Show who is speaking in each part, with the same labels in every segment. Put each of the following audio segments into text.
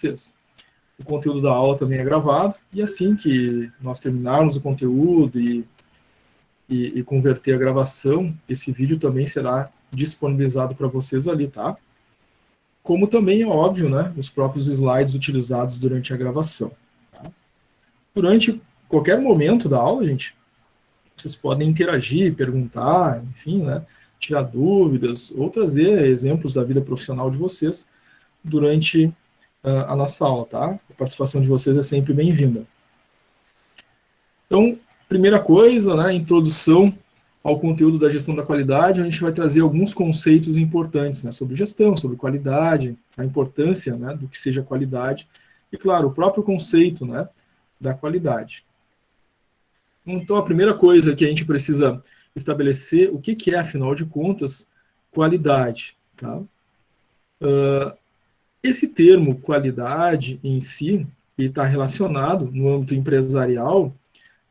Speaker 1: vocês. O conteúdo da aula também é gravado, e assim que nós terminarmos o conteúdo e converter a gravação, esse vídeo também será disponibilizado para vocês ali, tá? Como também é óbvio, né, os próprios slides utilizados durante a gravação. Tá? Durante qualquer momento da aula, gente, vocês podem interagir, perguntar, enfim, né, tirar dúvidas ou trazer exemplos da vida profissional de vocês durante a nossa aula, tá? A participação de vocês é sempre bem-vinda. Então, primeira coisa, né, introdução ao conteúdo da gestão da qualidade, a gente vai trazer alguns conceitos importantes, né, sobre gestão, sobre qualidade, a importância, né, do que seja qualidade, e, claro, o próprio conceito, né, da qualidade. Então, a primeira coisa que a gente precisa estabelecer, o que é, afinal de contas, qualidade, tá? Esse termo qualidade em si, está relacionado, no âmbito empresarial,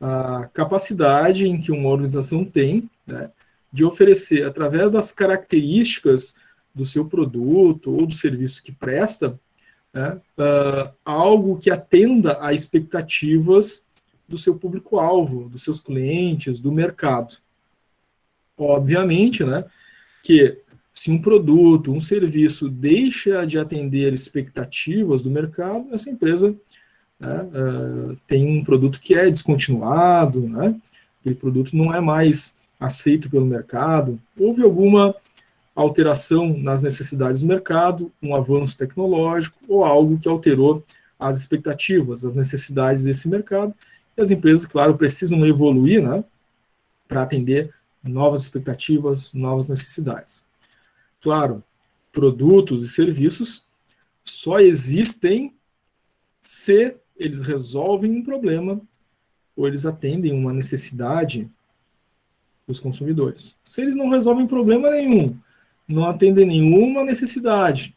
Speaker 1: à capacidade em que uma organização tem, né, de oferecer, através das características do seu produto ou do serviço que presta, né, algo que atenda a expectativas do seu público-alvo, dos seus clientes, do mercado. Obviamente, né, que se um produto, um serviço deixa de atender expectativas do mercado, essa empresa, né, tem um produto que é descontinuado, né, aquele produto não é mais aceito pelo mercado, houve alguma alteração nas necessidades do mercado, um avanço tecnológico ou algo que alterou as expectativas, as necessidades desse mercado, e as empresas, claro, precisam evoluir, né, para atender novas expectativas, novas necessidades. Claro, produtos e serviços só existem se eles resolvem um problema ou eles atendem uma necessidade dos consumidores. Se eles não resolvem problema nenhum, não atendem nenhuma necessidade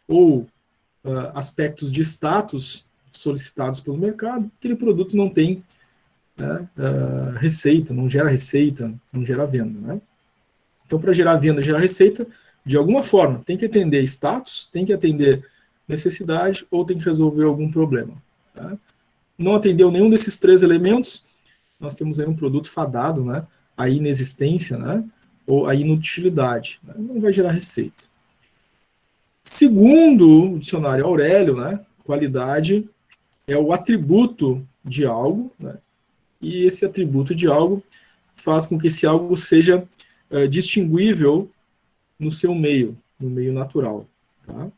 Speaker 1: ou aspectos de status solicitados pelo mercado, aquele produto não tem, né, receita, não gera venda, né? Então, para gerar venda, gerar receita, de alguma forma, tem que atender status, tem que atender necessidade ou tem que resolver algum problema. Tá? Não atendeu nenhum desses três elementos, nós temos aí um produto fadado, né, à inexistência, né, ou à inutilidade. Né, não vai gerar receita. Segundo o dicionário Aurélio, né, qualidade é o atributo de algo, né, e esse atributo de algo faz com que esse algo seja distinguível no seu meio, no meio natural. Tá?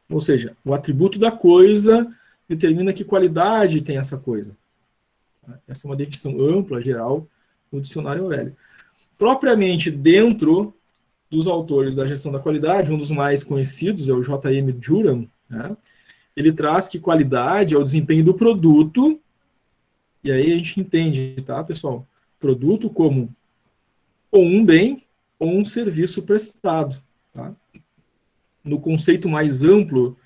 Speaker 1: Ou seja, o atributo da coisa determina que qualidade tem essa coisa. Tá? Essa é uma definição ampla, geral, no dicionário Aurélio. Propriamente dentro dos autores da gestão da qualidade, um dos mais conhecidos é o J.M. Juran, né? Ele traz que qualidade é o desempenho do produto, e aí a gente entende, tá, pessoal? Produto como ou um bem ou um serviço prestado. Tá? No conceito mais amplo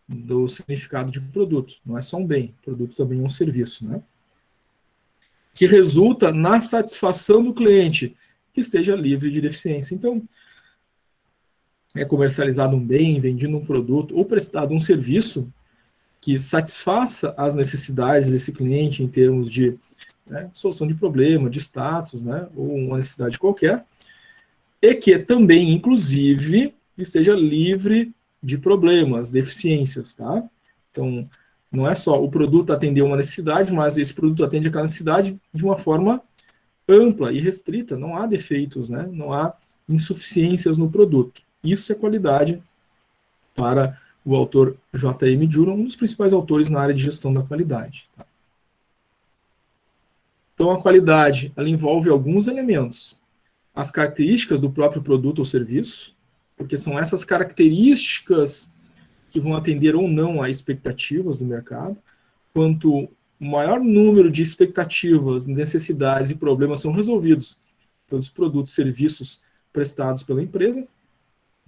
Speaker 1: do significado de produto, não é só um bem, produto também é um serviço, né? Que resulta na satisfação do cliente, que esteja livre de deficiência. Então, é comercializado um bem, vendido um produto ou prestado um serviço que satisfaça as necessidades desse cliente em termos de, né, solução de problema, de status, né, ou uma necessidade qualquer, e que também, inclusive, esteja livre de problemas, deficiências, tá? Então, não é só o produto atender uma necessidade, mas esse produto atende aquela necessidade de uma forma ampla e restrita, não há defeitos, né? Não há insuficiências no produto. Isso é qualidade para o autor J.M. Juran, um dos principais autores na área de gestão da qualidade. Tá? Então, a qualidade, ela envolve alguns elementos. As características do próprio produto ou serviço, porque são essas características que vão atender ou não a expectativas do mercado. Quanto maior número de expectativas, necessidades e problemas são resolvidos pelos produtos e serviços prestados pela empresa,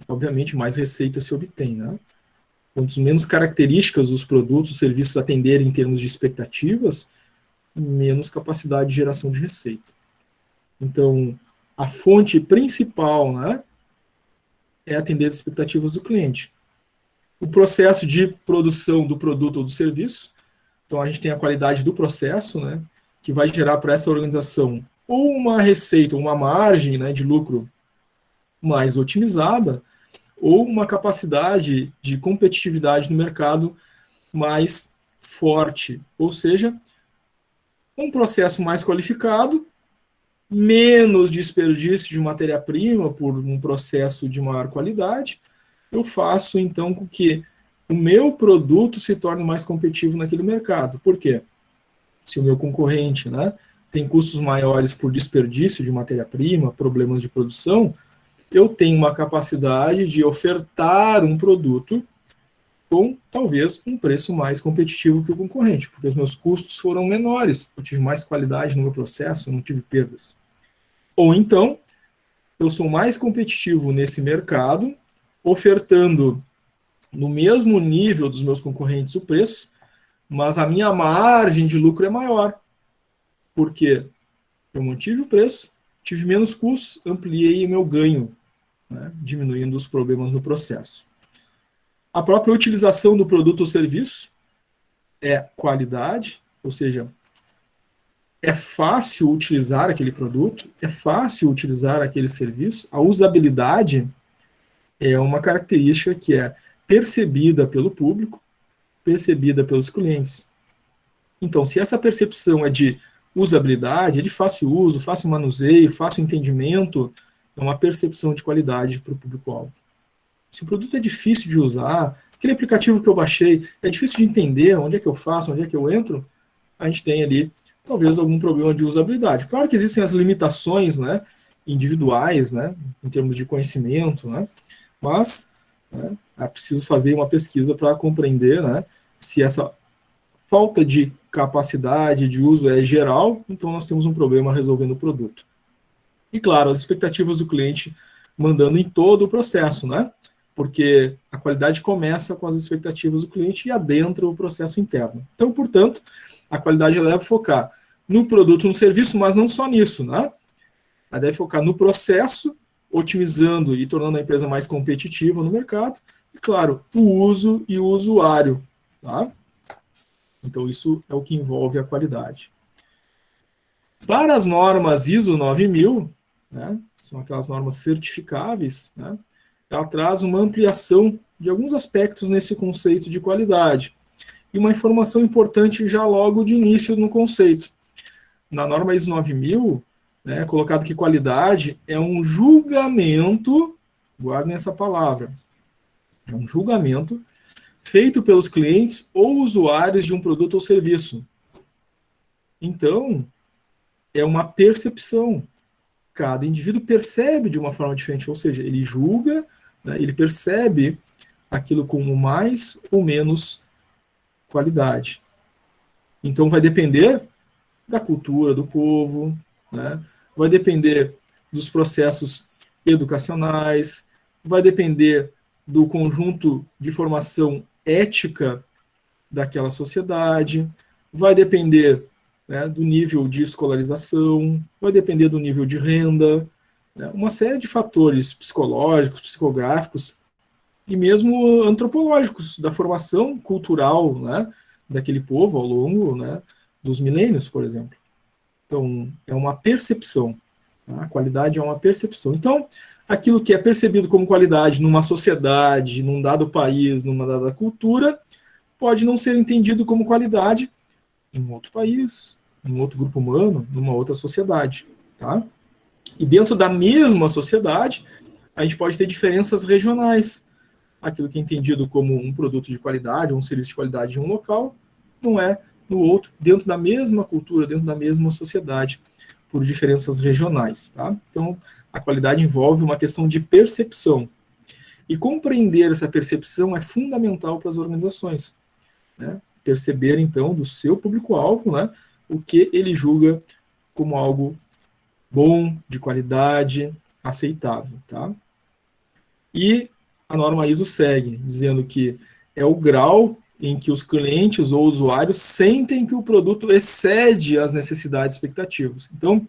Speaker 1: obviamente mais receita se obtém, né? Quanto menos características os produtos, os serviços atenderem em termos de expectativas, menos capacidade de geração de receita. Então, a fonte principal, né, é atender as expectativas do cliente. o processo de produção do produto ou do serviço. Então, a gente tem a qualidade do processo, né, que vai gerar para essa organização ou uma receita, uma margem, né, de lucro mais otimizada, ou uma capacidade de competitividade no mercado mais forte. Ou seja, um processo mais qualificado, menos desperdício de matéria-prima por um processo de maior qualidade, eu faço então com que o meu produto se torne mais competitivo naquele mercado. Por quê? Se o meu concorrente, né, tem custos maiores por desperdício de matéria-prima, problemas de produção, eu tenho uma capacidade de ofertar um produto com talvez um preço mais competitivo que o concorrente, porque os meus custos foram menores, eu tive mais qualidade no meu processo, eu não tive perdas. Ou então, eu sou mais competitivo nesse mercado, ofertando no mesmo nível dos meus concorrentes o preço, mas a minha margem de lucro é maior, porque eu mantive o preço, tive menos custos, ampliei o meu ganho, né, diminuindo os problemas no processo. A própria utilização do produto ou serviço é qualidade, ou seja, é fácil utilizar aquele produto, é fácil utilizar aquele serviço. A usabilidade é uma característica que é percebida pelo público, percebida pelos clientes. Então, se essa percepção é de usabilidade, é de fácil uso, fácil manuseio, fácil entendimento, é uma percepção de qualidade para o público-alvo. Se o produto é difícil de usar, aquele aplicativo que eu baixei é difícil de entender, onde é que eu faço, onde é que eu entro, a gente tem ali talvez algum problema de usabilidade. Claro que existem as limitações, né, individuais, né, em termos de conhecimento, né, mas, né, é preciso fazer uma pesquisa para compreender, né, se essa falta de capacidade de uso é geral, então nós temos um problema resolvendo o produto. E claro, as expectativas do cliente mandando em todo o processo, né? Porque a qualidade começa com as expectativas do cliente e adentra o processo interno. Então, portanto, a qualidade ela deve focar no produto, no serviço, mas não só nisso, né? Ela deve focar no processo, otimizando e tornando a empresa mais competitiva no mercado, e claro, o uso e o usuário, tá? Então, isso é o que envolve a qualidade. Para as normas ISO 9000, né, são aquelas normas certificáveis, né, ela traz uma ampliação de alguns aspectos nesse conceito de qualidade. E uma informação importante já logo de início no conceito. Na norma ISO 9000, né, é colocado que qualidade é um julgamento, guardem essa palavra, é um julgamento feito pelos clientes ou usuários de um produto ou serviço. Então, é uma percepção. Cada indivíduo percebe de uma forma diferente, ou seja, ele julga, né, ele percebe aquilo como mais ou menos qualidade. Então, vai depender da cultura do povo, né, vai depender dos processos educacionais, vai depender do conjunto de formação ética daquela sociedade, vai depender, né, do nível de escolarização, vai depender do nível de renda, né, uma série de fatores psicológicos, psicográficos e mesmo antropológicos da formação cultural, né, daquele povo ao longo, né, dos milênios, por exemplo. Então, é uma percepção. Tá? A qualidade é uma percepção. Então, aquilo que é percebido como qualidade numa sociedade, num dado país, numa dada cultura, pode não ser entendido como qualidade em um outro país, em um outro grupo humano, numa outra sociedade. Tá? E dentro da mesma sociedade, a gente pode ter diferenças regionais. Aquilo que é entendido como um produto de qualidade, ou um serviço de qualidade em um local, não é no outro, dentro da mesma cultura, dentro da mesma sociedade, por diferenças regionais. Tá? Então, a qualidade envolve uma questão de percepção. E compreender essa percepção é fundamental para as organizações. Né? Perceber, então, do seu público-alvo, né, o que ele julga como algo bom, de qualidade, aceitável. Tá? E a norma ISO segue, dizendo que é o grau em que os clientes ou usuários sentem que o produto excede as necessidades e expectativas. Então,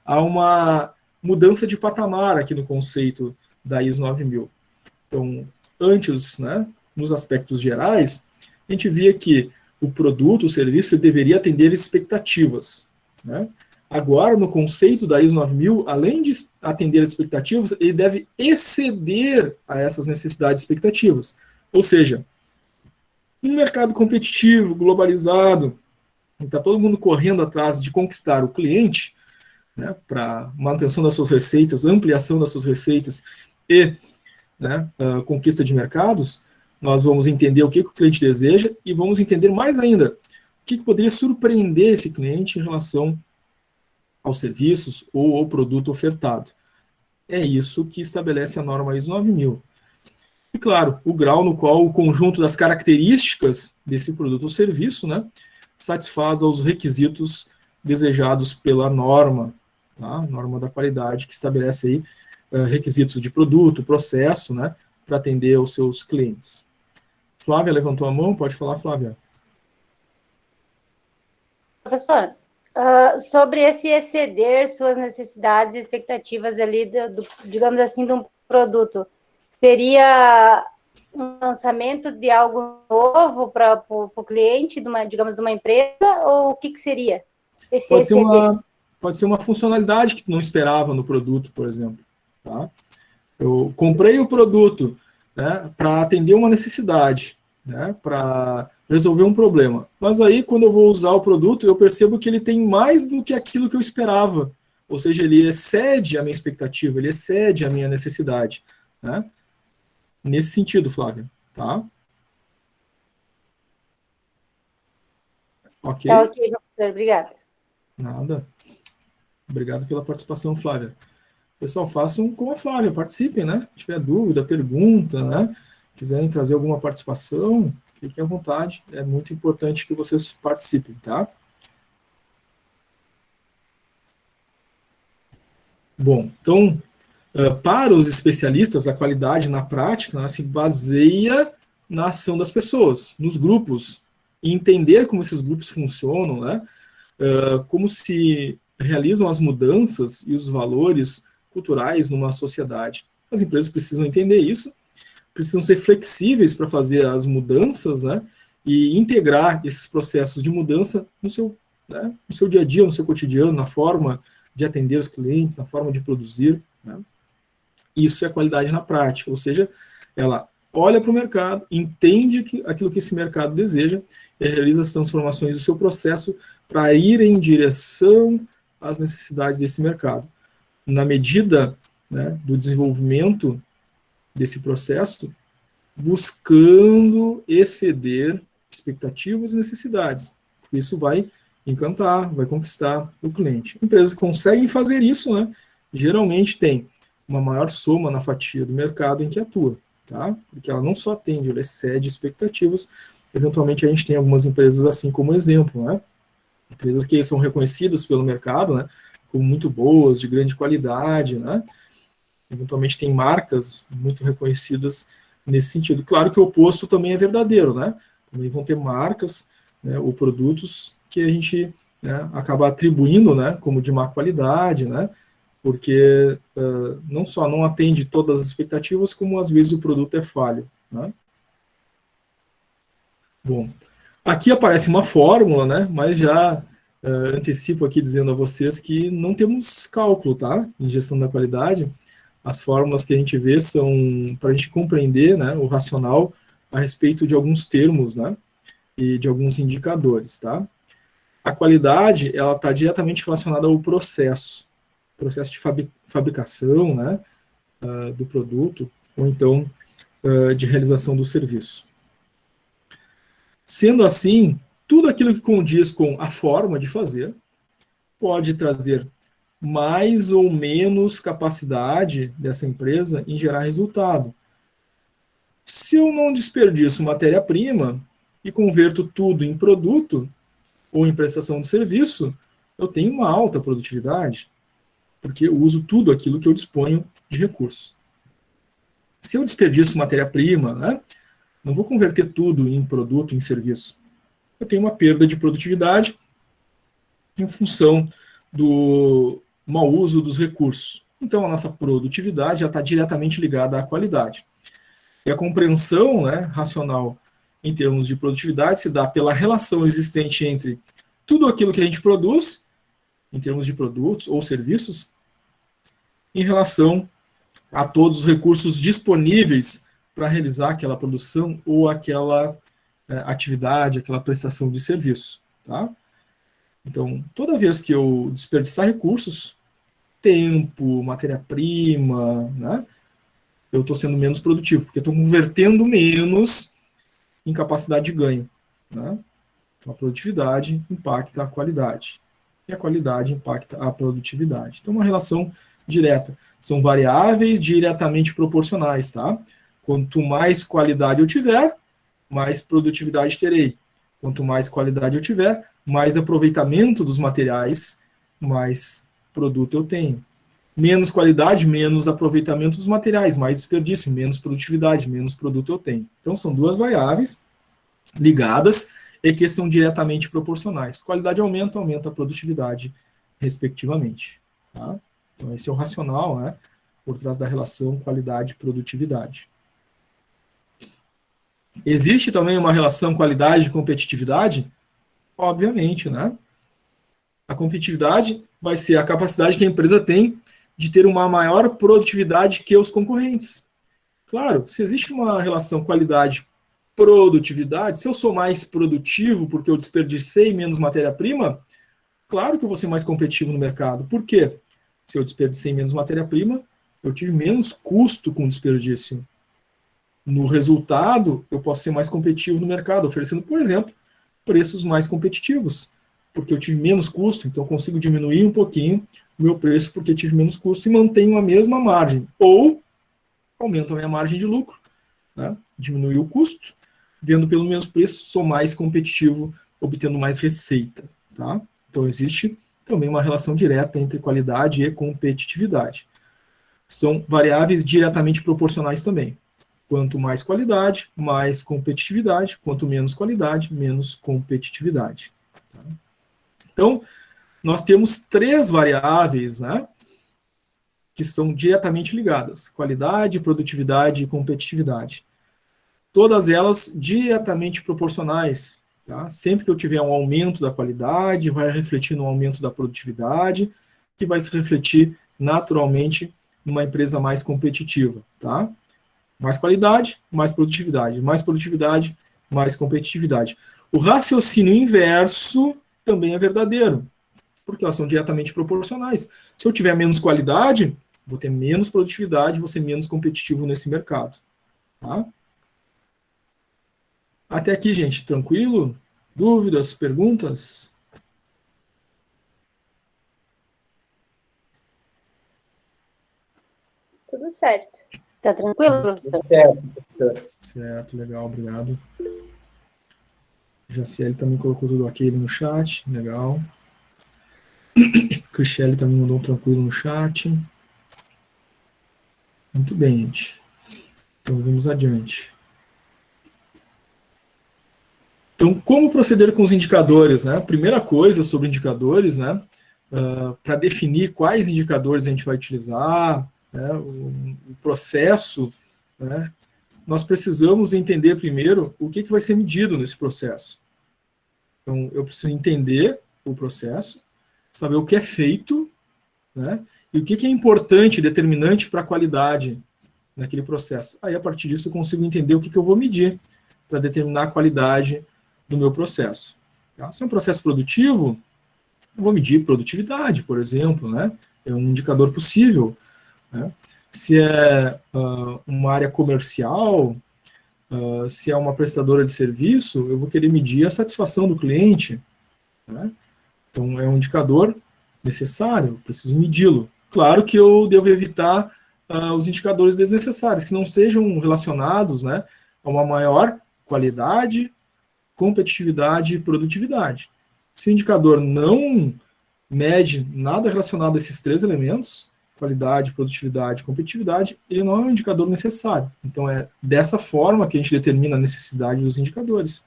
Speaker 1: há uma mudança de patamar aqui no conceito da ISO 9000. Então, antes, né, nos aspectos gerais, a gente via que o produto, o serviço, deveria atender expectativas, né? Agora, no conceito da ISO 9000, além de atender as expectativas, ele deve exceder a essas necessidades e expectativas. Ou seja, um mercado competitivo, globalizado, está todo mundo correndo atrás de conquistar o cliente, né, para manutenção das suas receitas, ampliação das suas receitas e, né, conquista de mercados, nós vamos entender o que o cliente deseja e vamos entender mais ainda o que poderia surpreender esse cliente em relação aos serviços ou ao produto ofertado. É isso que estabelece a norma ISO 9000. E, claro, o grau no qual o conjunto das características desse produto ou serviço, né, satisfaz aos requisitos desejados pela norma, tá? Norma da qualidade, que estabelece aí requisitos de produto, processo, né, para atender aos seus clientes. Flávia levantou a mão, pode falar, Flávia.
Speaker 2: Professor, sobre esse exceder suas necessidades e expectativas ali, digamos assim, de um produto, seria um lançamento de algo novo para o cliente, digamos, de uma empresa, ou o que seria esse exceder?
Speaker 1: Pode ser uma funcionalidade que tu não esperava no produto, por exemplo. Tá? Eu comprei o produto, né, para atender uma necessidade, né, para resolver um problema. Mas aí, quando eu vou usar o produto, eu percebo que ele tem mais do que aquilo que eu esperava. Ou seja, ele excede a minha expectativa, ele excede a minha necessidade. Né? Nesse sentido, Flávia. Tá? Ok?
Speaker 2: Tá ok, professor, obrigada.
Speaker 1: Nada. Obrigado pela participação, Flávia. Pessoal, façam como a Flávia, participem, né? Se tiver dúvida, pergunta, né? Quiserem trazer alguma participação, fiquem à vontade. É muito importante que vocês participem, tá? Bom, então, para os especialistas, a qualidade na prática, né, se baseia na ação das pessoas, nos grupos, e entender como esses grupos funcionam, né? Como se realizam as mudanças e os valores culturais numa sociedade. As empresas precisam entender isso, precisam ser flexíveis para fazer as mudanças, né, e integrar esses processos de mudança no seu dia a dia, no seu cotidiano, na forma de atender os clientes, na forma de produzir. Né. Isso é qualidade na prática, ou seja, ela olha para o mercado, entende aquilo que esse mercado deseja e realiza as transformações do seu processo para ir em direção às necessidades desse mercado. Na medida, né, do desenvolvimento desse processo, buscando exceder expectativas e necessidades. Isso vai encantar, vai conquistar o cliente. Empresas que conseguem fazer isso, né, geralmente têm uma maior soma na fatia do mercado em que atua, tá? Porque ela não só atende, ela excede expectativas. Eventualmente a gente tem algumas empresas assim como exemplo, né? Empresas que são reconhecidas pelo mercado, né, como muito boas, de grande qualidade, né? Eventualmente tem marcas muito reconhecidas nesse sentido. Claro que o oposto também é verdadeiro, né? Também vão ter marcas, né, ou produtos que a gente, né, acaba atribuindo, né, como de má qualidade, né? Porque não só não atende todas as expectativas, como às vezes o produto é falho, né? Bom, aqui aparece uma fórmula, né? Mas já antecipo aqui dizendo a vocês que não temos cálculo, tá? Em gestão da qualidade. As fórmulas que a gente vê são para a gente compreender, né, o racional a respeito de alguns termos, né, e de alguns indicadores, tá? A qualidade, ela está diretamente relacionada ao processo de fabricação, né, do produto, ou então de realização do serviço. Sendo assim, tudo aquilo que condiz com a forma de fazer pode trazer mais ou menos capacidade dessa empresa em gerar resultado. Se eu não desperdiço matéria-prima e converto tudo em produto ou em prestação de serviço, eu tenho uma alta produtividade, porque eu uso tudo aquilo que eu disponho de recursos. Se eu desperdiço matéria-prima, né, não vou converter tudo em produto, em serviço. Eu tenho uma perda de produtividade em função do mau uso dos recursos. Então, a nossa produtividade já está diretamente ligada à qualidade. E a compreensão, né, racional em termos de produtividade se dá pela relação existente entre tudo aquilo que a gente produz, em termos de produtos ou serviços, em relação a todos os recursos disponíveis para realizar aquela produção ou aquela atividade, aquela prestação de serviço. Tá? Então, toda vez que eu desperdiçar recursos, tempo, matéria-prima, né, eu estou sendo menos produtivo, porque estou convertendo menos em capacidade de ganho. Né? Então, a produtividade impacta a qualidade. E a qualidade impacta a produtividade. Então, uma relação direta. São variáveis diretamente proporcionais, tá? Quanto mais qualidade eu tiver, mais produtividade terei. Quanto mais qualidade eu tiver, mais aproveitamento dos materiais, mais produto eu tenho. Menos qualidade, menos aproveitamento dos materiais, mais desperdício, menos produtividade, menos produto eu tenho. Então, são duas variáveis ligadas e que são diretamente proporcionais. Qualidade aumenta, aumenta a produtividade, respectivamente. Tá? Então, esse é o racional, né, por trás da relação qualidade-produtividade. Existe também uma relação qualidade e competitividade? Obviamente, né? A competitividade vai ser a capacidade que a empresa tem de ter uma maior produtividade que os concorrentes. Claro, se existe uma relação qualidade-produtividade, se eu sou mais produtivo porque eu desperdicei menos matéria-prima, claro que eu vou ser mais competitivo no mercado. Por quê? Se eu desperdicei menos matéria-prima, eu tive menos custo com o desperdício. No resultado, eu posso ser mais competitivo no mercado, oferecendo, por exemplo, preços mais competitivos, porque eu tive menos custo, então eu consigo diminuir um pouquinho o meu preço porque tive menos custo e mantenho a mesma margem. Ou aumento a minha margem de lucro, né? Diminui o custo, vendo pelo mesmo preço, sou mais competitivo, obtendo mais receita. Tá? Então existe também uma relação direta entre qualidade e competitividade. São variáveis diretamente proporcionais também. Quanto mais qualidade, mais competitividade. Quanto menos qualidade, menos competitividade. Tá? Então, nós temos 3 variáveis, né, que são diretamente ligadas. Qualidade, produtividade e competitividade. Todas elas diretamente proporcionais. Tá? Sempre que eu tiver um aumento da qualidade, vai refletir no aumento da produtividade, que vai se refletir naturalmente numa empresa mais competitiva. Tá? Mais qualidade, mais produtividade. Mais produtividade, mais competitividade. O raciocínio inverso também é verdadeiro, porque elas são diretamente proporcionais. Se eu tiver menos qualidade, vou ter menos produtividade, vou ser menos competitivo nesse mercado. Tá? Até aqui, gente, tranquilo? Dúvidas, perguntas?
Speaker 2: Tudo certo. Tá tranquilo, professor?
Speaker 1: Certo, legal, obrigado. Jaciele também colocou tudo ok no chat, legal. Cristiane também mandou um tranquilo no chat. Muito bem, gente. Então, vamos adiante. Então, como proceder com os indicadores, né? Primeira coisa sobre indicadores, né? Para definir quais indicadores a gente vai utilizar, né? O processo, né? Nós precisamos entender primeiro o que vai ser medido nesse processo. Então, eu preciso entender o processo, saber o que é feito, né? E o que é importante, determinante para a qualidade naquele processo. Aí, a partir disso, eu consigo entender o que eu vou medir para determinar a qualidade do meu processo. Tá? Se é um processo produtivo, eu vou medir produtividade, por exemplo, né? É um indicador possível. Né? Se é uma área comercial, se é uma prestadora de serviço, eu vou querer medir a satisfação do cliente. Né? Então, é um indicador necessário, preciso medi-lo. Claro que eu devo evitar os indicadores desnecessários, que não sejam relacionados, né, a uma maior qualidade, competitividade e produtividade. Se o indicador não mede nada relacionado a esses 3 elementos, qualidade, produtividade e competitividade, ele não é um indicador necessário. Então, é dessa forma que a gente determina a necessidade dos indicadores.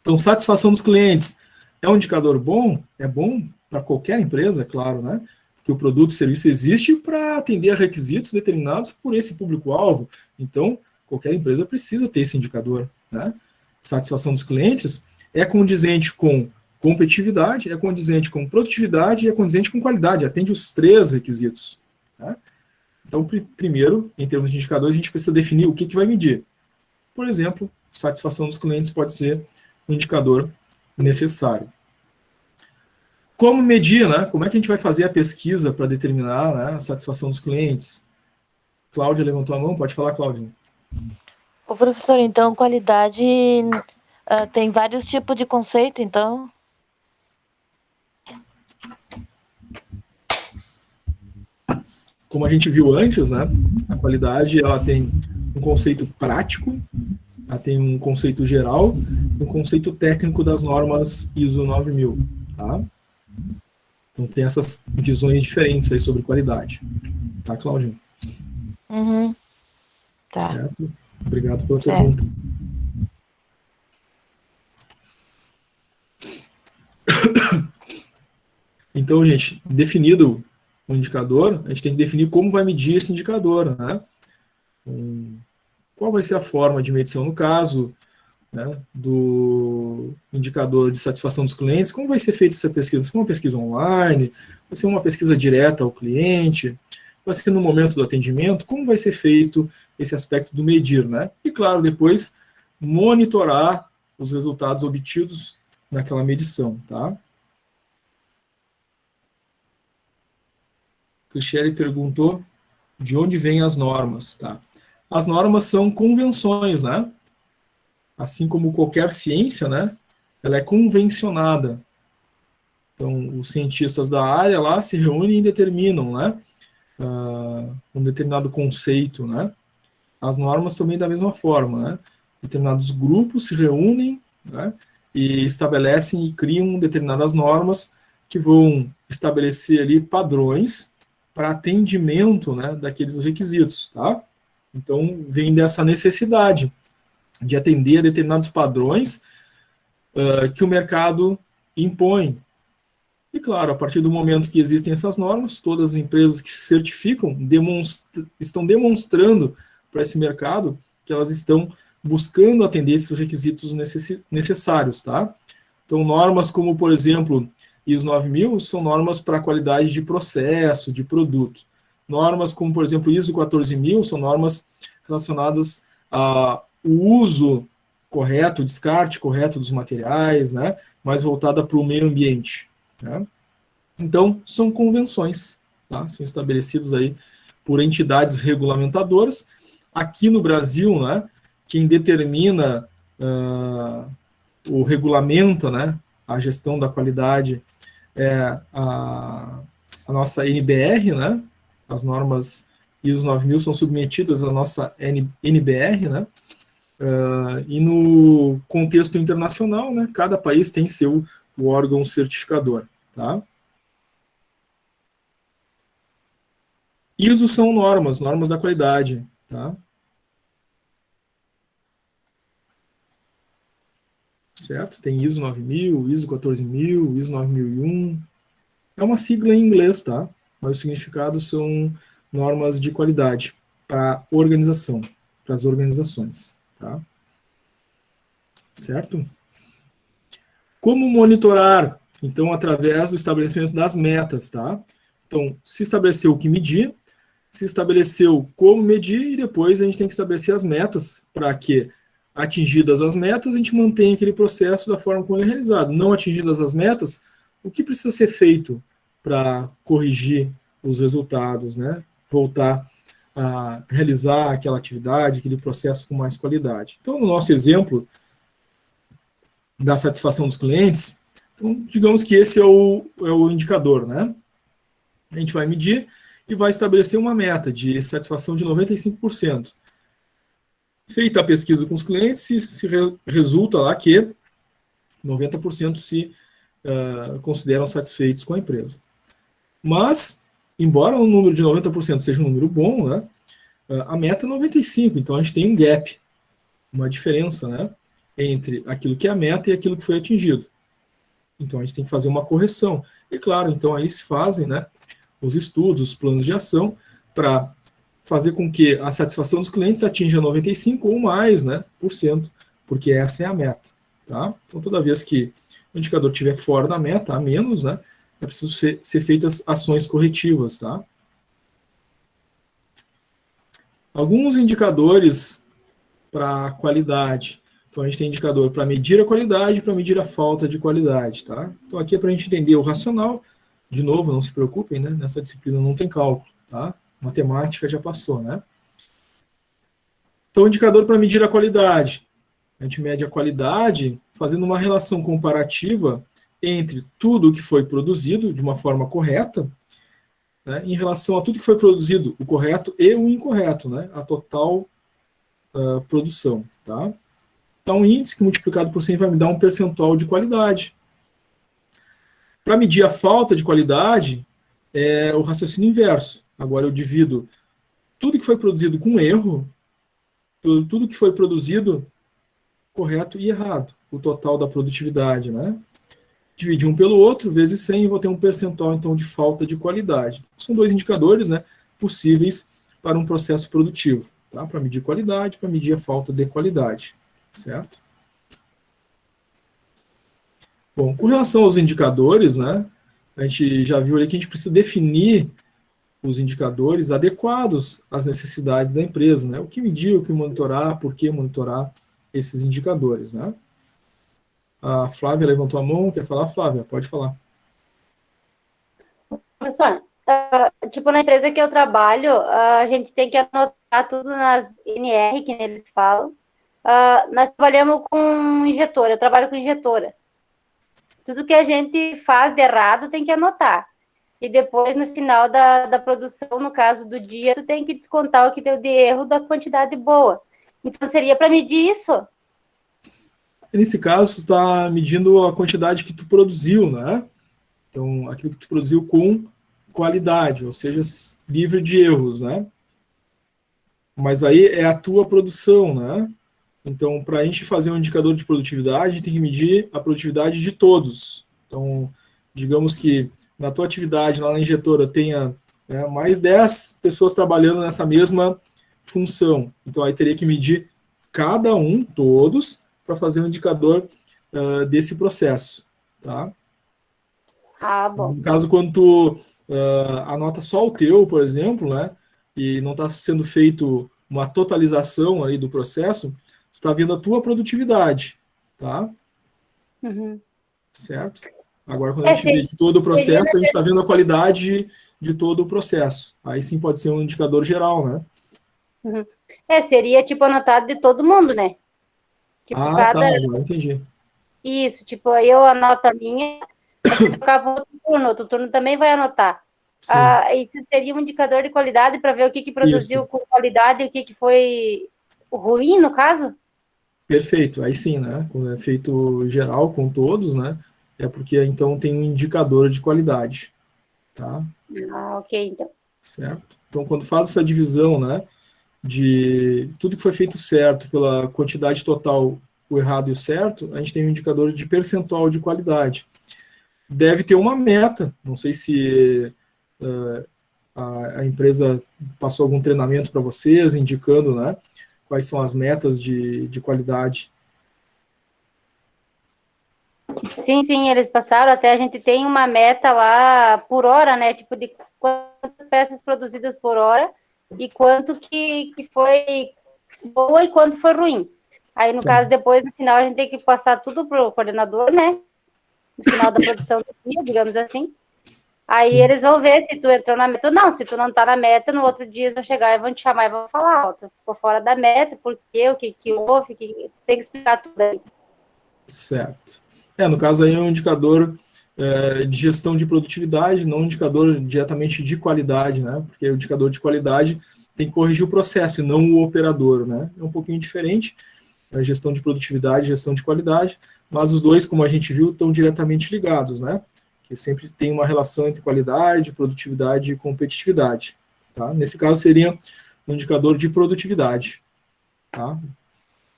Speaker 1: Então, satisfação dos clientes é um indicador bom? É bom para qualquer empresa, é claro, né? Porque o produto e serviço existe para atender a requisitos determinados por esse público-alvo. Então, Qualquer empresa precisa ter esse indicador, né? Satisfação dos clientes é condizente com competitividade, é condizente com produtividade e é condizente com qualidade, atende os 3 requisitos. Tá? Então, primeiro, em termos de indicadores, a gente precisa definir o que vai medir. Por exemplo, satisfação dos clientes pode ser um indicador necessário. Como medir, né? Como é que a gente vai fazer a pesquisa para determinar, né, a satisfação dos clientes? Cláudia levantou a mão, pode falar, Cláudia.
Speaker 3: Ô, professor, então, qualidade tem vários tipos de conceito, então?
Speaker 1: Como a gente viu antes, né, a qualidade ela tem um conceito prático, ela tem um conceito geral e um conceito técnico das normas ISO 9000. Tá? Então tem essas visões diferentes aí sobre qualidade. Tá, Cláudia?
Speaker 3: Uhum. Tá.
Speaker 1: Certo? Obrigado pela pergunta. Então, gente, definido o indicador, a gente tem que definir como vai medir esse indicador, né? Qual vai ser a forma de medição no caso, né, do indicador de satisfação dos clientes, como vai ser feita essa pesquisa? Vai ser uma pesquisa online? Vai ser uma pesquisa direta ao cliente? Vai ser no momento do atendimento? Como vai ser feito esse aspecto do medir, né? E, claro, depois monitorar os resultados obtidos naquela medição, tá? Cristiane perguntou de onde vêm as normas, tá? As normas são convenções, né? Assim como qualquer ciência, né? Ela é convencionada. Então, os cientistas da área lá se reúnem e determinam, né? Um determinado conceito, né? As normas também da mesma forma, né? Determinados grupos se reúnem, né? E estabelecem e criam determinadas normas que vão estabelecer ali padrões para atendimento, né, daqueles requisitos, tá? Então, vem dessa necessidade de atender a determinados padrões que o mercado impõe. E, claro, a partir do momento que existem essas normas, todas as empresas que se certificam estão demonstrando para esse mercado que elas estão buscando atender esses requisitos necessários, tá? Então, normas como, por exemplo, ISO 9000 são normas para qualidade de processo, de produto. Normas como, por exemplo, ISO 14000 são normas relacionadas ao uso correto, o descarte correto dos materiais, né? Mais voltada para o meio ambiente. Né? Então, são convenções, tá? São estabelecidas aí por entidades regulamentadoras. Aqui no Brasil, né, quem determina o regulamento, né, a gestão da qualidade é a nossa NBR, né? As normas ISO 9000 são submetidas à nossa NBR, né? E no contexto internacional, né, cada país tem o órgão certificador, tá? ISO são normas da qualidade, tá? Certo? Tem ISO 9000, ISO 14000, ISO 9001. É uma sigla em inglês, tá? Mas os significados são normas de qualidade para organização, para as organizações, tá? Certo? Como monitorar? Então, através do estabelecimento das metas, tá? Então, se estabeleceu o que medir, se estabeleceu como medir e depois a gente tem que estabelecer as metas para que, atingidas as metas, a gente mantenha aquele processo da forma como ele é realizado. Não atingidas as metas, o que precisa ser feito para corrigir os resultados, né? Voltar a realizar aquela atividade, aquele processo com mais qualidade. Então, no nosso exemplo da satisfação dos clientes, então, digamos que esse é o indicador, né? A gente vai medir e vai estabelecer uma meta de satisfação de 95%. Feita a pesquisa com os clientes, resulta lá que 90% se consideram satisfeitos com a empresa. Mas, embora o número de 90% seja um número bom, né, a meta é 95%, então a gente tem um gap, uma diferença, né, entre aquilo que é a meta e aquilo que foi atingido. Então a gente tem que fazer uma correção. E claro, então aí se fazem, né, os estudos, os planos de ação para fazer com que a satisfação dos clientes atinja 95% ou mais, né, por cento, porque essa é a meta. Tá? Então, toda vez que o indicador estiver fora da meta, a menos, né, é preciso ser feitas ações corretivas. Tá? Alguns indicadores para qualidade. Então, a gente tem indicador para medir a qualidade e para medir a falta de qualidade. Tá? Então, aqui é para a gente entender o racional. De novo, não se preocupem, né? Nessa disciplina não tem cálculo. Tá? Matemática já passou. Né? Então, indicador para medir a qualidade. A gente mede a qualidade fazendo uma relação comparativa entre tudo que foi produzido de uma forma correta, né, em relação a tudo que foi produzido, o correto e o incorreto, né, a total produção. Tá? Então, um índice que multiplicado por 100 vai me dar um percentual de qualidade. Para medir a falta de qualidade, é o raciocínio inverso. Agora eu divido tudo que foi produzido com erro, tudo que foi produzido correto e errado, o total da produtividade, né? Dividir um pelo outro, vezes 100, e vou ter um percentual, então, de falta de qualidade. São dois indicadores, né, possíveis para um processo produtivo, tá? Para medir qualidade, para medir a falta de qualidade, certo? Bom, com relação aos indicadores, né, a gente já viu ali que a gente precisa definir os indicadores adequados às necessidades da empresa, né? O que medir, o que monitorar, por que monitorar esses indicadores, né? A Flávia levantou a mão, quer falar? Flávia, pode falar.
Speaker 2: Professor, tipo, na empresa que eu trabalho, a gente tem que anotar tudo nas NR, que eles falam. Nós trabalhamos com injetora, eu trabalho com injetora. Tudo que a gente faz de errado tem que anotar. E depois, no final da produção, no caso do dia, tu tem que descontar o que deu de erro da quantidade boa. Então, seria para medir isso?
Speaker 1: Nesse caso, tu está medindo a quantidade que tu produziu, né? Então, aquilo que tu produziu com qualidade, ou seja, livre de erros, né? Mas aí é a tua produção, né? Então, para a gente fazer um indicador de produtividade, a gente tem que medir a produtividade de todos. Então, digamos que na tua atividade, lá na injetora, tenha, né, mais 10 pessoas trabalhando nessa mesma função. Então, aí teria que medir cada um, todos, para fazer um indicador desse processo. Tá?
Speaker 2: Bom.
Speaker 1: No caso, quando tu anota só o teu, por exemplo, né, e não está sendo feito uma totalização aí do processo, tu está vendo a tua produtividade, tá?
Speaker 2: Uhum.
Speaker 1: Certo? Agora, quando a gente vê todo o processo, a gente está vendo a qualidade de todo o processo. Aí sim pode ser um indicador geral, né?
Speaker 2: Uhum. Seria tipo anotado de todo mundo, né? Tipo,
Speaker 1: tá, agora entendi.
Speaker 2: Isso, tipo, eu anoto a minha, trocar outro turno também vai anotar. Isso seria um indicador de qualidade para ver o que produziu com qualidade e o que foi ruim, no caso?
Speaker 1: Perfeito, aí sim, né? Quando é feito geral com todos, né? É porque então tem um indicador de qualidade, tá?
Speaker 2: Ok, então.
Speaker 1: Certo? Então, quando faz essa divisão, né, de tudo que foi feito certo pela quantidade total, o errado e o certo, a gente tem um indicador de percentual de qualidade. Deve ter uma meta, não sei se a empresa passou algum treinamento para vocês, indicando, né, quais são as metas de qualidade.
Speaker 2: Sim, eles passaram, até a gente tem uma meta lá por hora, né, tipo de quantas peças produzidas por hora e quanto que foi boa e quanto foi ruim. Aí, no caso, depois, no final, a gente tem que passar tudo para o coordenador, né, no final da produção do dia, digamos assim. Aí eles vão ver se tu entrou na meta ou não. Se tu não tá na meta, no outro dia eles vão chegar e vão te chamar e vão falar, ó, tu ficou fora da meta, por quê, o que houve, tem que explicar tudo aí.
Speaker 1: Certo. No caso aí é um indicador de gestão de produtividade, não um indicador diretamente de qualidade, né? Porque o indicador de qualidade tem que corrigir o processo e não o operador, né? É um pouquinho diferente, a gestão de produtividade, gestão de qualidade, mas os dois, como a gente viu, estão diretamente ligados, né? Que sempre tem uma relação entre qualidade, produtividade e competitividade, tá? Nesse caso seria um indicador de produtividade, tá?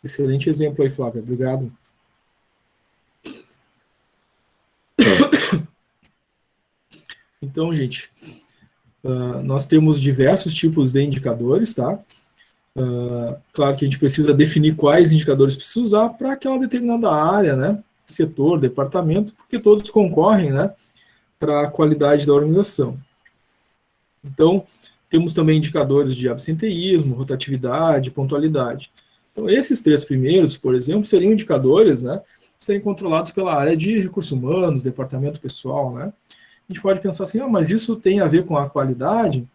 Speaker 1: Excelente exemplo aí, Flávia, obrigado. Então, gente, nós temos diversos tipos de indicadores, tá? Claro que a gente precisa definir quais indicadores precisa usar para aquela determinada área, né? Setor, departamento, porque todos concorrem, né? Para a qualidade da organização. Então, temos também indicadores de absenteísmo, rotatividade, pontualidade. Então, esses 3 primeiros, por exemplo, seriam indicadores, né? Serem controlados pela área de recursos humanos, departamento pessoal, né? A gente pode pensar assim, mas isso tem a ver com a qualidade?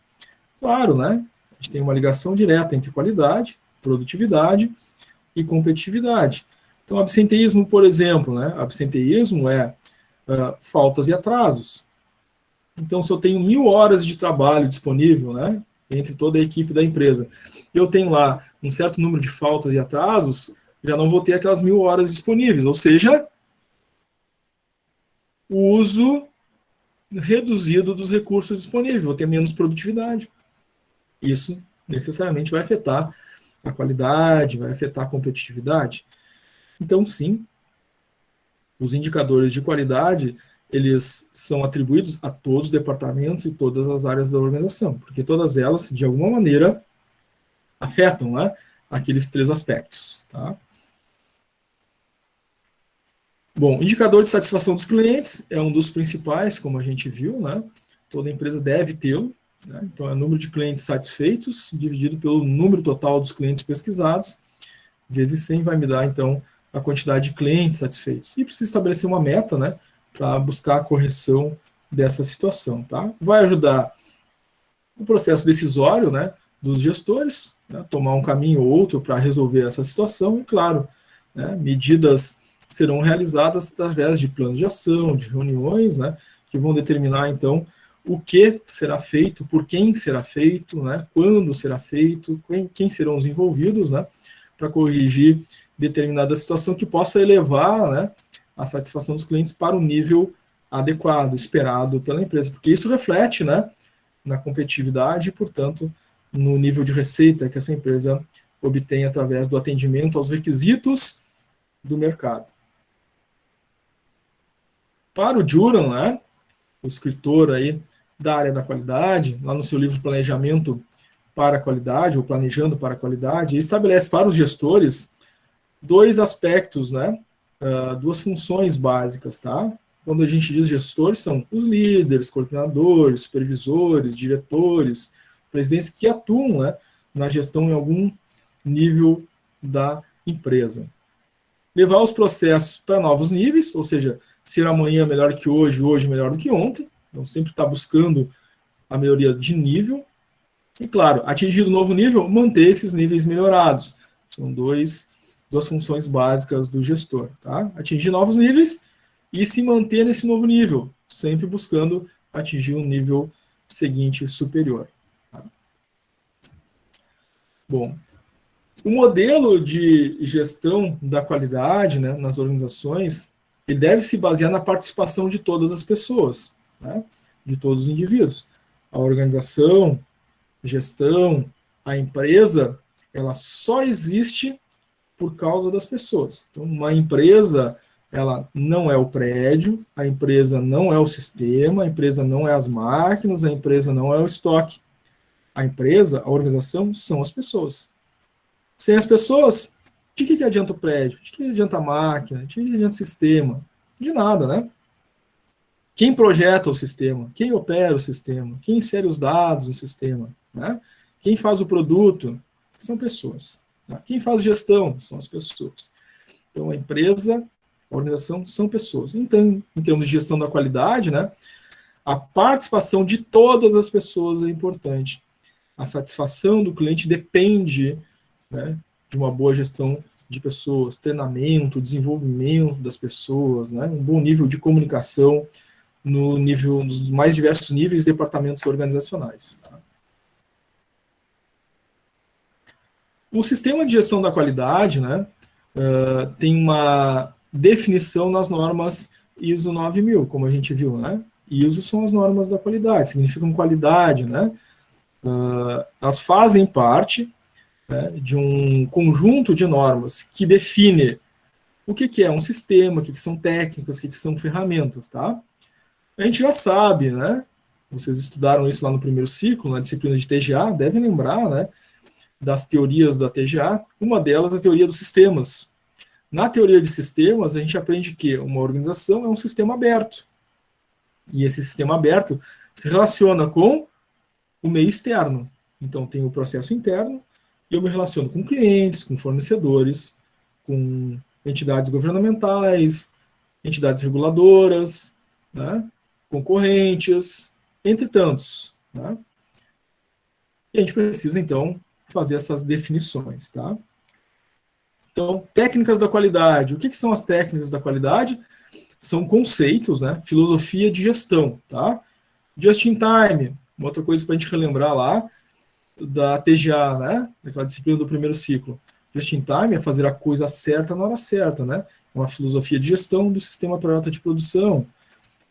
Speaker 1: Claro, né? A gente tem uma ligação direta entre qualidade, produtividade e competitividade. Então, absenteísmo, por exemplo, né? Absenteísmo é faltas e atrasos. Então, se eu tenho 1.000 horas de trabalho disponível, né? Entre toda a equipe da empresa, eu tenho lá um certo número de faltas e atrasos, já não vou ter aquelas 1.000 horas disponíveis, ou seja, o uso reduzido dos recursos disponíveis, vou ter menos produtividade. Isso necessariamente vai afetar a qualidade, vai afetar a competitividade. Então, sim, os indicadores de qualidade, eles são atribuídos a todos os departamentos e todas as áreas da organização, porque todas elas, de alguma maneira, afetam, né, aqueles 3 aspectos. Tá? Bom, indicador de satisfação dos clientes é um dos principais, como a gente viu, né? Toda empresa deve tê-lo, né? Então, é o número de clientes satisfeitos dividido pelo número total dos clientes pesquisados, vezes 100 vai me dar, então, a quantidade de clientes satisfeitos. E precisa estabelecer uma meta, né, para buscar a correção dessa situação, tá? Vai ajudar o processo decisório, né, dos gestores, né, tomar um caminho ou outro para resolver essa situação, e, claro, né, medidas serão realizadas através de planos de ação, de reuniões, né, que vão determinar, então, o que será feito, por quem será feito, né, quando será feito, quem serão os envolvidos, né, para corrigir determinada situação que possa elevar, né, a satisfação dos clientes para o nível adequado, esperado pela empresa, porque isso reflete, né, na competitividade e, portanto, no nível de receita que essa empresa obtém através do atendimento aos requisitos do mercado. Para o Juran, né, o escritor aí da área da qualidade, lá no seu livro Planejamento para a Qualidade, ou Planejando para a Qualidade, ele estabelece para os gestores 2 aspectos, né, 2 funções básicas, tá? Quando a gente diz gestores, são os líderes, coordenadores, supervisores, diretores, presidentes que atuam, né, na gestão em algum nível da empresa. Levar os processos para novos níveis, ou seja, ser amanhã melhor que hoje, hoje melhor do que ontem, então sempre está buscando a melhoria de nível, e claro, atingido o novo nível, manter esses níveis melhorados. São duas funções básicas do gestor, tá? Atingir novos níveis e se manter nesse novo nível, sempre buscando atingir um nível seguinte superior. Tá? Bom, o modelo de gestão da qualidade, né, nas organizações, ele deve se basear na participação de todas as pessoas, né, de todos os indivíduos. A organização, a gestão, a empresa, ela só existe por causa das pessoas. Então, uma empresa, ela não é o prédio, a empresa não é o sistema, a empresa não é as máquinas, a empresa não é o estoque. A empresa, a organização, são as pessoas. Sem as pessoas, de que adianta o prédio? De que adianta a máquina? De que adianta o sistema? De nada, né? Quem projeta o sistema? Quem opera o sistema? Quem insere os dados no sistema? Né? Quem faz o produto? São pessoas. Tá? Quem faz gestão? São as pessoas. Então, a empresa, a organização, são pessoas. Então, em termos de gestão da qualidade, né, a participação de todas as pessoas é importante. A satisfação do cliente depende, né, de uma boa gestão de pessoas, treinamento, desenvolvimento das pessoas, né, um bom nível de comunicação no nível, nos mais diversos níveis de departamentos organizacionais. Tá? O sistema de gestão da qualidade, né, tem uma definição nas normas ISO 9000, como a gente viu, né? ISO são as normas da qualidade, significam qualidade, né? Elas fazem parte, né, de um conjunto de normas que define o que é um sistema, o que são técnicas, o que são ferramentas, tá? A gente já sabe, né, Vocês estudaram isso lá no primeiro ciclo, na disciplina de TGA, devem lembrar, né, das teorias da TGA. Uma delas é a teoria dos sistemas. Na teoria de sistemas, a gente aprende que uma organização é um sistema aberto. E esse sistema aberto se relaciona com o meio externo. Então, tem o processo interno, e eu me relaciono com clientes, com fornecedores, com entidades governamentais, entidades reguladoras, né, concorrentes, entre tantos. Né? E a gente precisa, então, fazer essas definições. Tá? Então, técnicas da qualidade. O que são as técnicas da qualidade? São conceitos, né? Filosofia de gestão. Tá? Just in time, uma outra coisa para a gente relembrar lá, da TGA, né? Daquela disciplina do primeiro ciclo. Just in time é fazer a coisa certa na hora certa, né? Uma filosofia de gestão do sistema Toyota de produção.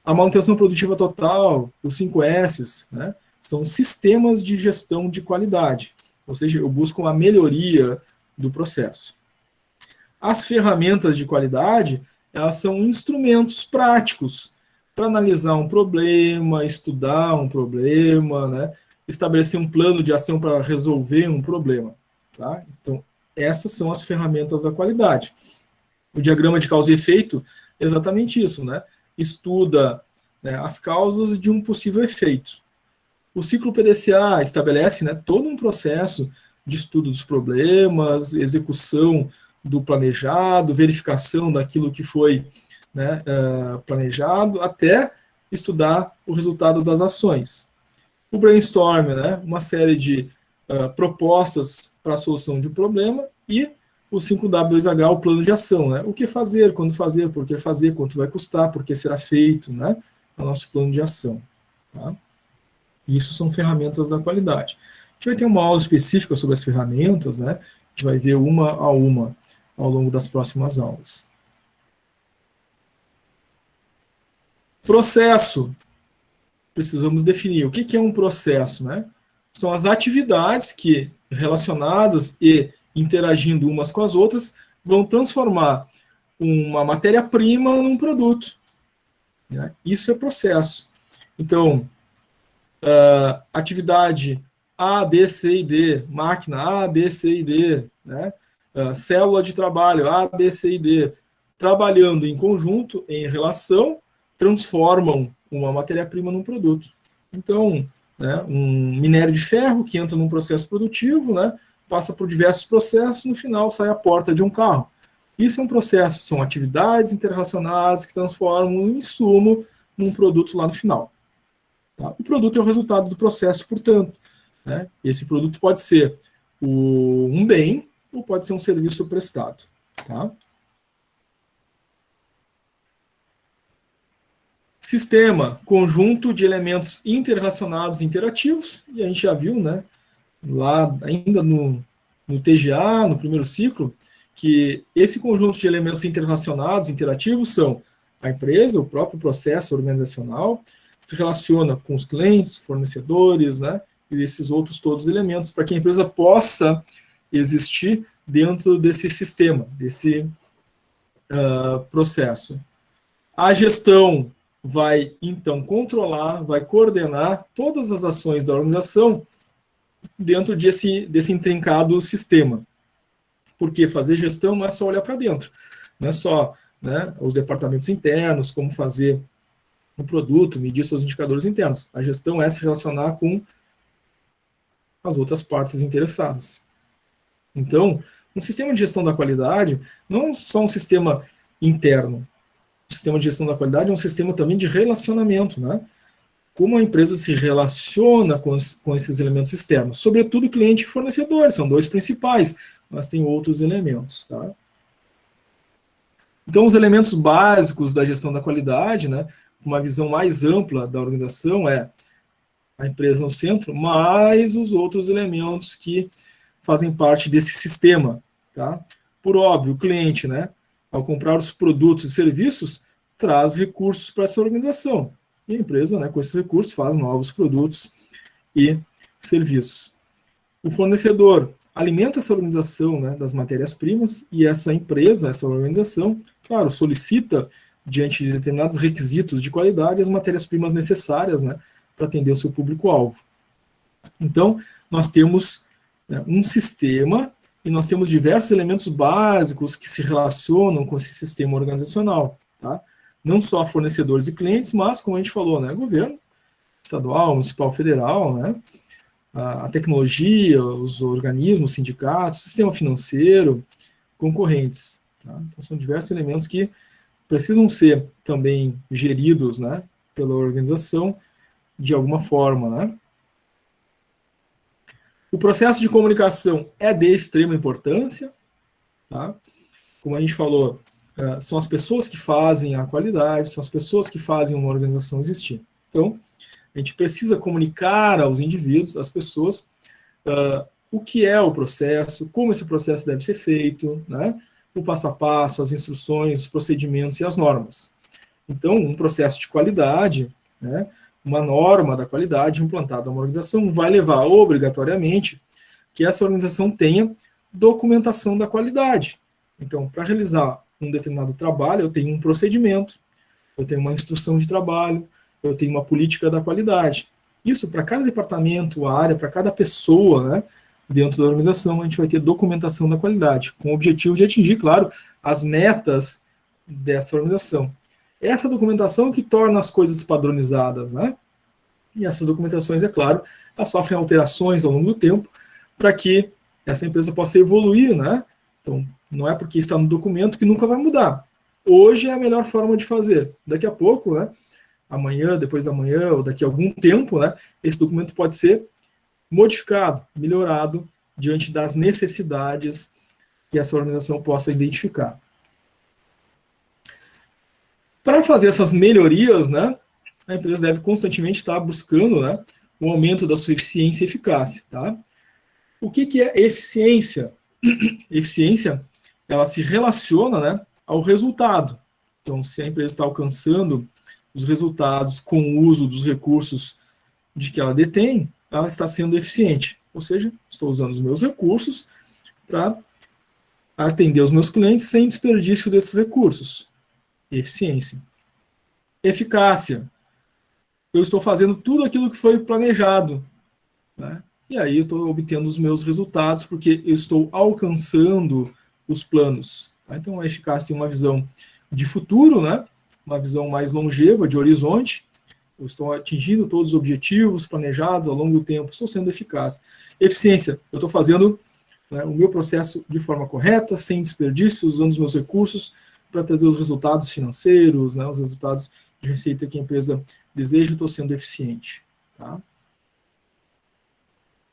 Speaker 1: A manutenção produtiva total, os 5 S's, né? São sistemas de gestão de qualidade. Ou seja, eu busco a melhoria do processo. As ferramentas de qualidade, elas são instrumentos práticos para analisar um problema, estudar um problema, né? Estabelecer um plano de ação para resolver um problema. Tá? Então, essas são as ferramentas da qualidade. O diagrama de causa e efeito é exatamente isso, né? Estuda, né, as causas de um possível efeito. O ciclo PDCA estabelece, né, todo um processo de estudo dos problemas, execução do planejado, verificação daquilo que foi, né, planejado, até estudar o resultado das ações. O brainstorm, né, uma série de propostas para a solução de um problema, e o 5W2H, o plano de ação, né, o que fazer, quando fazer, por que fazer, quanto vai custar, por que será feito, né, é o nosso plano de ação. Tá? Isso são ferramentas da qualidade. A gente vai ter uma aula específica sobre as ferramentas, né, a gente vai ver uma a uma ao longo das próximas aulas. Processo. Precisamos definir o que é um processo, né? São as atividades que, relacionadas e interagindo umas com as outras, vão transformar uma matéria-prima num produto. Né? Isso é processo. Então, atividade A, B, C e D, máquina A, B, C e D, né? Célula de trabalho A, B, C e D, trabalhando em conjunto, em relação, transformam uma matéria-prima num produto. Então, né, um minério de ferro que entra num processo produtivo, né, passa por diversos processos, no final sai a porta de um carro. Isso é um processo, são atividades interrelacionadas que transformam um insumo num produto lá no final. Tá? O produto é o resultado do processo, portanto. Né? Esse produto pode ser um bem ou pode ser um serviço prestado. Tá? Sistema, conjunto de elementos interrelacionados e interativos, e a gente já viu, né, lá ainda no TGA, no primeiro ciclo, que esse conjunto de elementos interrelacionados e interativos são a empresa, o próprio processo organizacional, se relaciona com os clientes, fornecedores, né, e esses outros todos os elementos, para que a empresa possa existir dentro desse sistema, desse processo. A gestão vai, então, controlar, vai coordenar todas as ações da organização dentro desse intrincado sistema. Porque fazer gestão não é só olhar para dentro, não é só, né, os departamentos internos, como fazer um produto, medir seus indicadores internos. A gestão é se relacionar com as outras partes interessadas. Então, um sistema de gestão da qualidade não é só um sistema interno. O sistema de gestão da qualidade é um sistema também de relacionamento, né? Como a empresa se relaciona com esses elementos externos, sobretudo cliente e fornecedor, são dois principais, mas tem outros elementos, tá? Então, os elementos básicos da gestão da qualidade, né, uma visão mais ampla da organização é a empresa no centro, mais os outros elementos que fazem parte desse sistema, tá? Por óbvio, o cliente, né, ao comprar os produtos e serviços, traz recursos para essa organização. E a empresa, né, com esses recursos, faz novos produtos e serviços. O fornecedor alimenta essa organização, né, das matérias-primas, e essa empresa, essa organização, claro, solicita, diante de determinados requisitos de qualidade, as matérias-primas necessárias, né, para atender o seu público-alvo. Então, nós temos, né, um sistema e nós temos diversos elementos básicos que se relacionam com esse sistema organizacional, tá? Não só fornecedores e clientes, mas, como a gente falou, né, governo estadual, municipal, federal, né, a tecnologia, os organismos, sindicatos, sistema financeiro, concorrentes. Tá? Então, são diversos elementos que precisam ser também geridos, né, pela organização de alguma forma, né? O processo de comunicação é de extrema importância, tá? Como a gente falou, são as pessoas que fazem a qualidade, são as pessoas que fazem uma organização existir. Então, a gente precisa comunicar aos indivíduos, às pessoas, o que é o processo, como esse processo deve ser feito, né? O passo a passo, as instruções, os procedimentos e as normas. Então, um processo de qualidade, né, uma norma da qualidade implantada numa organização vai levar obrigatoriamente que essa organização tenha documentação da qualidade. Então, para realizar um determinado trabalho, eu tenho um procedimento, eu tenho uma instrução de trabalho, eu tenho uma política da qualidade. Isso, para cada departamento, área, para cada pessoa, né, dentro da organização, a gente vai ter documentação da qualidade, com o objetivo de atingir, claro, as metas dessa organização. Essa documentação que torna as coisas padronizadas, né? E essas documentações, é claro, elas sofrem alterações ao longo do tempo para que essa empresa possa evoluir, né? Então, não é porque está no documento que nunca vai mudar. Hoje é a melhor forma de fazer. Daqui a pouco, né? Amanhã, depois da manhã, ou daqui a algum tempo, né? Esse documento pode ser modificado, melhorado, diante das necessidades que essa organização possa identificar. Para fazer essas melhorias, né, a empresa deve constantemente estar buscando, né, o aumento da sua eficiência e eficácia. Tá? O que é eficiência? Eficiência, ela se relaciona, né, ao resultado. Então, se a empresa está alcançando os resultados com o uso dos recursos de que ela detém, ela está sendo eficiente. Ou seja, estou usando os meus recursos para atender os meus clientes sem desperdício desses recursos. Eficiência. Eficácia. Eu estou fazendo tudo aquilo que foi planejado, né? E aí eu estou obtendo os meus resultados porque eu estou alcançando os planos. Tá? Então a eficácia tem uma visão de futuro, né? Uma visão mais longeva, de horizonte. Eu estou atingindo todos os objetivos planejados ao longo do tempo, estou sendo eficaz. Eficiência, eu estou fazendo, né, o meu processo de forma correta, sem desperdício, usando os meus recursos para trazer os resultados financeiros, né, os resultados de receita que a empresa deseja, estou sendo eficiente. Tá?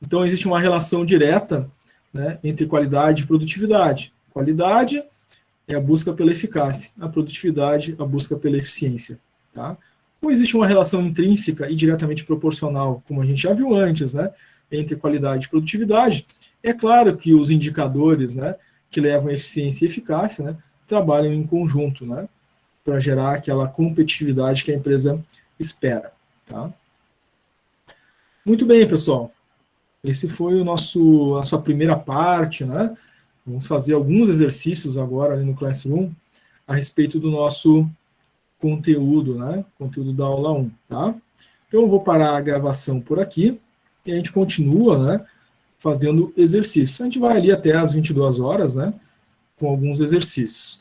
Speaker 1: Então, existe uma relação direta, né, entre qualidade e produtividade. Qualidade é a busca pela eficácia, a produtividade, a busca pela eficiência. Tá? Ou existe uma relação intrínseca e diretamente proporcional, como a gente já viu antes, né, entre qualidade e produtividade. É claro que os indicadores, né, que levam a eficiência e eficácia, né, trabalham em conjunto, né, para gerar aquela competitividade que a empresa espera. Tá? Muito bem, pessoal. Esse foi a sua primeira parte, né? Vamos fazer alguns exercícios agora ali no Classroom a respeito do nosso conteúdo, né? Conteúdo da aula 1, tá? Então eu vou parar a gravação por aqui e a gente continua, né, fazendo exercícios. A gente vai ali até às 22 horas, né, com alguns exercícios. Tá?